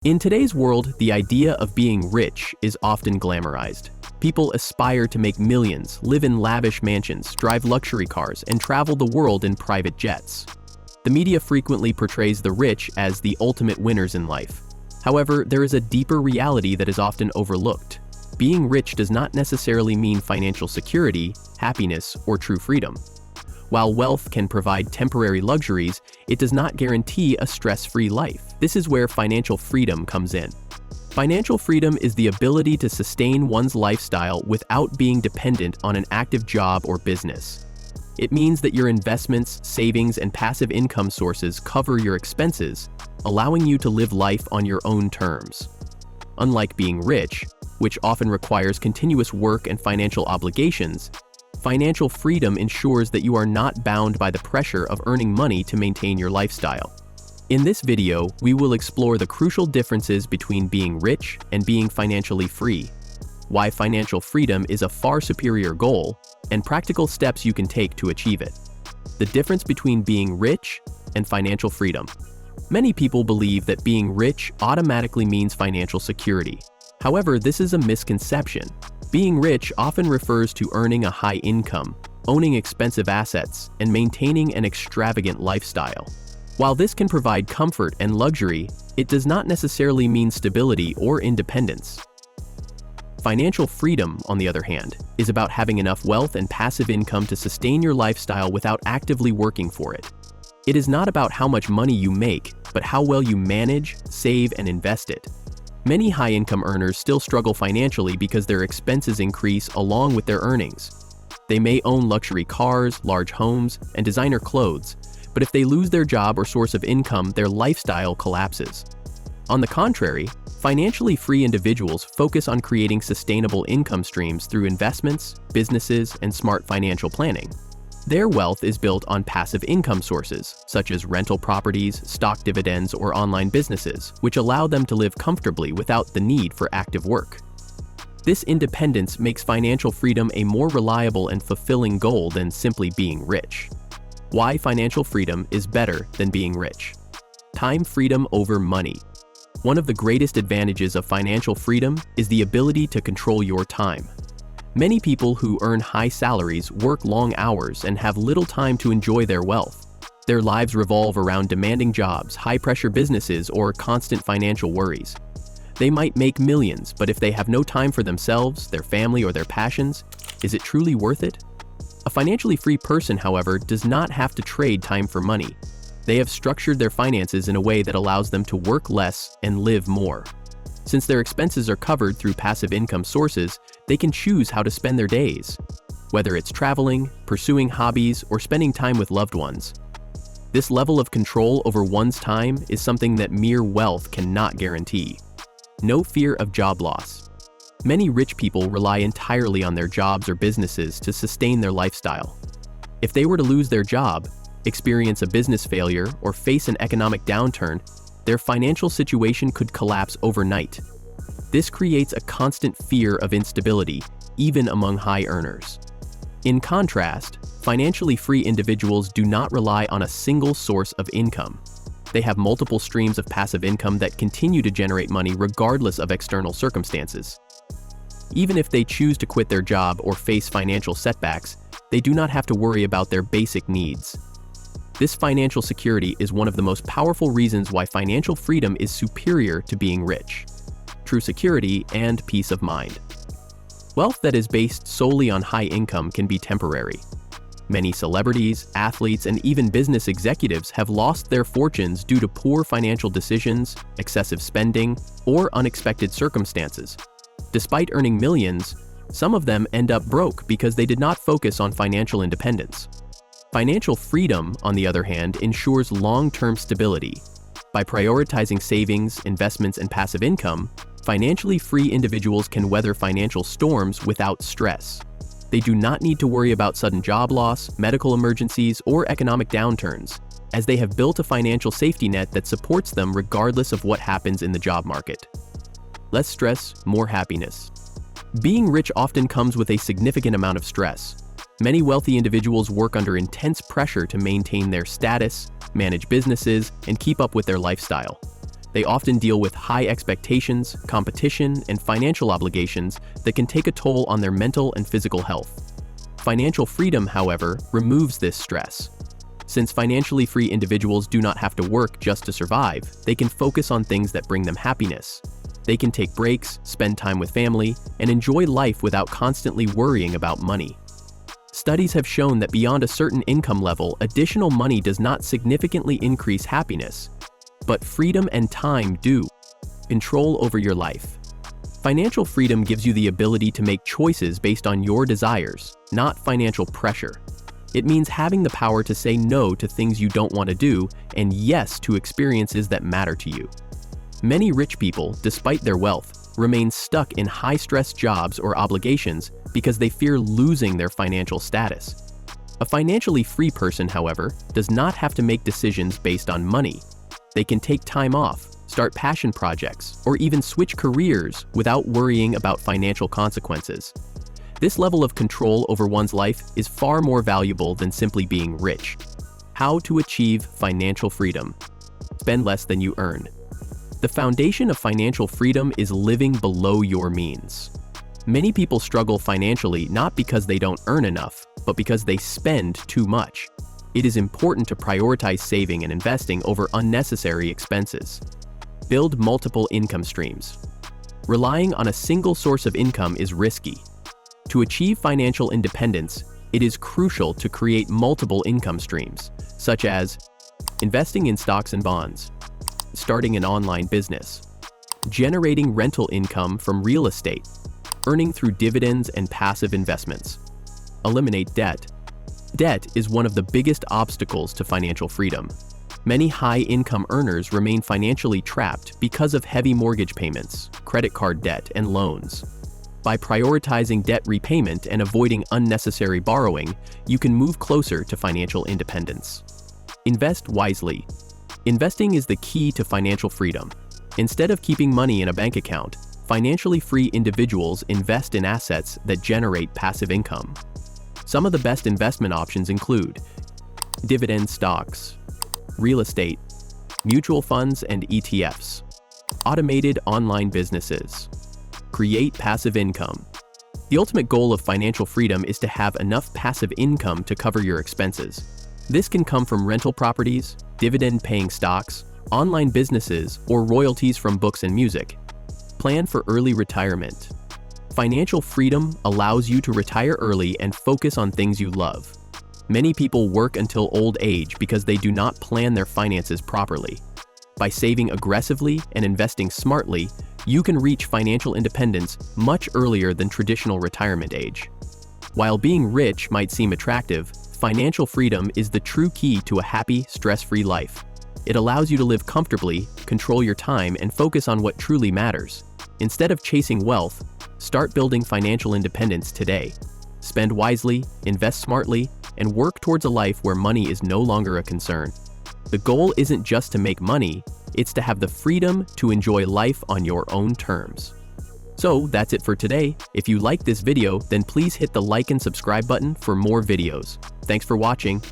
In today's world, the idea of being rich is often glamorized. People aspire to make millions, live in lavish mansions, drive luxury cars, and travel the world in private jets. The media frequently portrays the rich as the ultimate winners in life. However, there is a deeper reality that is often overlooked. Being rich does not necessarily mean financial security, happiness, or true freedom. While wealth can provide temporary luxuries, it does not guarantee a stress-free life. This is where financial freedom comes in. Financial freedom is the ability to sustain one's lifestyle without being dependent on an active job or business. It means that your investments, savings, and passive income sources cover your expenses, allowing you to live life on your own terms. Unlike being rich, which often requires continuous work and financial obligations, financial freedom ensures that you are not bound by the pressure of earning money to maintain your lifestyle. In this video, we will explore the crucial differences between being rich and being financially free, why financial freedom is a far superior goal, and practical steps you can take to achieve it. The difference between being rich and financial freedom. Many people believe that being rich automatically means financial security. However, this is a misconception. Being rich often refers to earning a high income, owning expensive assets, and maintaining an extravagant lifestyle. While this can provide comfort and luxury, it does not necessarily mean stability or independence. Financial freedom, on the other hand, is about having enough wealth and passive income to sustain your lifestyle without actively working for it. It is not about how much money you make, but how well you manage, save, and invest it. Many high-income earners still struggle financially because their expenses increase along with their earnings. They may own luxury cars, large homes, and designer clothes, but if they lose their job or source of income, their lifestyle collapses. On the contrary, financially free individuals focus on creating sustainable income streams through investments, businesses, and smart financial planning. Their wealth is built on passive income sources, such as rental properties, stock dividends, or online businesses, which allow them to live comfortably without the need for active work. This independence makes financial freedom a more reliable and fulfilling goal than simply being rich. Why financial freedom is better than being rich. Time freedom over money. One of the greatest advantages of financial freedom is the ability to control your time. Many people who earn high salaries work long hours and have little time to enjoy their wealth. Their lives revolve around demanding jobs, high-pressure businesses, or constant financial worries. They might make millions, but if they have no time for themselves, their family, or their passions, is it truly worth it? A financially free person, however, does not have to trade time for money. They have structured their finances in a way that allows them to work less and live more. Since their expenses are covered through passive income sources, they can choose how to spend their days, whether it's traveling, pursuing hobbies, or spending time with loved ones. This level of control over one's time is something that mere wealth cannot guarantee. No fear of job loss. Many rich people rely entirely on their jobs or businesses to sustain their lifestyle. If they were to lose their job, experience a business failure, or face an economic downturn, their financial situation could collapse overnight. This creates a constant fear of instability, even among high earners. In contrast, financially free individuals do not rely on a single source of income. They have multiple streams of passive income that continue to generate money regardless of external circumstances. Even if they choose to quit their job or face financial setbacks, they do not have to worry about their basic needs. This financial security is one of the most powerful reasons why financial freedom is superior to being rich. True security and peace of mind. Wealth that is based solely on high income can be temporary. Many celebrities, athletes, and even business executives have lost their fortunes due to poor financial decisions, excessive spending, or unexpected circumstances. Despite earning millions, some of them end up broke because they did not focus on financial independence. Financial freedom, on the other hand, ensures long-term stability. By prioritizing savings, investments, and passive income, financially free individuals can weather financial storms without stress. They do not need to worry about sudden job loss, medical emergencies, or economic downturns, as they have built a financial safety net that supports them regardless of what happens in the job market. Less stress, more happiness. Being rich often comes with a significant amount of stress. Many wealthy individuals work under intense pressure to maintain their status, manage businesses, and keep up with their lifestyle. They often deal with high expectations, competition, and financial obligations that can take a toll on their mental and physical health. Financial freedom, however, removes this stress. Since financially free individuals do not have to work just to survive, they can focus on things that bring them happiness. They can take breaks, spend time with family, and enjoy life without constantly worrying about money. Studies have shown that beyond a certain income level, additional money does not significantly increase happiness. But freedom and time do. Control over your life. Financial freedom gives you the ability to make choices based on your desires, not financial pressure. It means having the power to say no to things you don't want to do and yes to experiences that matter to you. Many rich people, despite their wealth, remain stuck in high-stress jobs or obligations because they fear losing their financial status. A financially free person, however, does not have to make decisions based on money. They can take time off, start passion projects, or even switch careers without worrying about financial consequences. This level of control over one's life is far more valuable than simply being rich. How to achieve financial freedom? Spend less than you earn. The foundation of financial freedom is living below your means. Many people struggle financially not because they don't earn enough, but because they spend too much. It is important to prioritize saving and investing over unnecessary expenses. Build multiple income streams. Relying on a single source of income is risky. To achieve financial independence, it is crucial to create multiple income streams, such as investing in stocks and bonds, starting an online business, generating rental income from real estate, earning through dividends and passive investments. Eliminate debt. Debt is one of the biggest obstacles to financial freedom. Many high-income earners remain financially trapped because of heavy mortgage payments, credit card debt, and loans. By prioritizing debt repayment and avoiding unnecessary borrowing, you can move closer to financial independence. Invest wisely. Investing is the key to financial freedom. Instead of keeping money in a bank account, financially free individuals invest in assets that generate passive income. Some of the best investment options include dividend stocks, real estate, mutual funds and ETFs, automated online businesses. Create passive income. The ultimate goal of financial freedom is to have enough passive income to cover your expenses. This can come from rental properties, dividend-paying stocks, online businesses, or royalties from books and music. Plan for early retirement. Financial freedom allows you to retire early and focus on things you love. Many people work until old age because they do not plan their finances properly. By saving aggressively and investing smartly, you can reach financial independence much earlier than traditional retirement age. While being rich might seem attractive, financial freedom is the true key to a happy, stress-free life. It allows you to live comfortably, control your time, and focus on what truly matters. Instead of chasing wealth, start building financial independence today. Spend wisely, invest smartly, and work towards a life where money is no longer a concern. The goal isn't just to make money, it's to have the freedom to enjoy life on your own terms. So that's it for today. If you liked this video, then please hit the like and subscribe button for more videos. Thanks for watching.